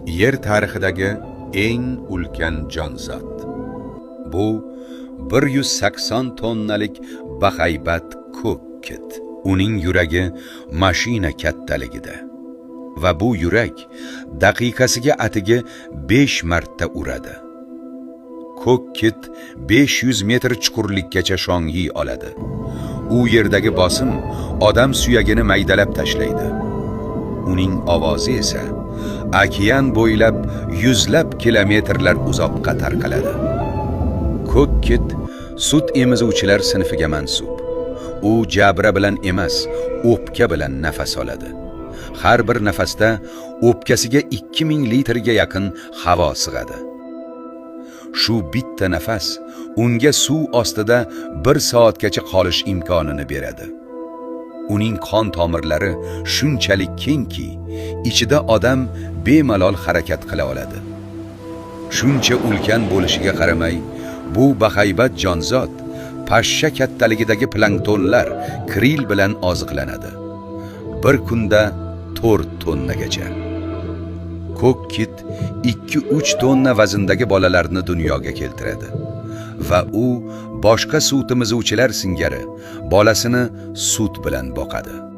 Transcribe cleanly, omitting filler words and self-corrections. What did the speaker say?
yer tarixidagi eng ulkan jonzot. Bu 180 tonnalik bahaybat ko'k kit. Uning yuragi mashina kattaligida va bu yurak daqiqasiga atigi 5 marta uradi. Ko'k kit 500 metr chuqurlikkacha shong'iy oladi. U yerdagi bosim odam suyagini maydalab tashlaydi. Uning ovozi esa okean bo'ylab yuzlab kilometrlar uzoqqa tarqaladi. Ko'k kit sut emizuvchilar sinfiga mansub. U jabra bilan emas, o'pka bilan nafas oladi. Har bir nafasda o'pkasiga 2000 litrga yaqin havo sig'adi. Shu bitta nafas unga suv ostida 1 soatgacha qolish imkonini beradi. Uning qon tomirlari shunchalik kengki, ichida odam bemalol harakat qila oladi. Shuncha ulkan bo'lishiga qaramay, bu bahaybat jonzot pashsha kattaligidagi planktonlar kril bilan oziqlanadi. Bir kunda 4 tonnagacha. Ko'k kit 2-3 tonna vazndagi bolalarni dunyoga keltiradi va u boshqa sut emizuvchilar singari bolasini sut bilan boqadi.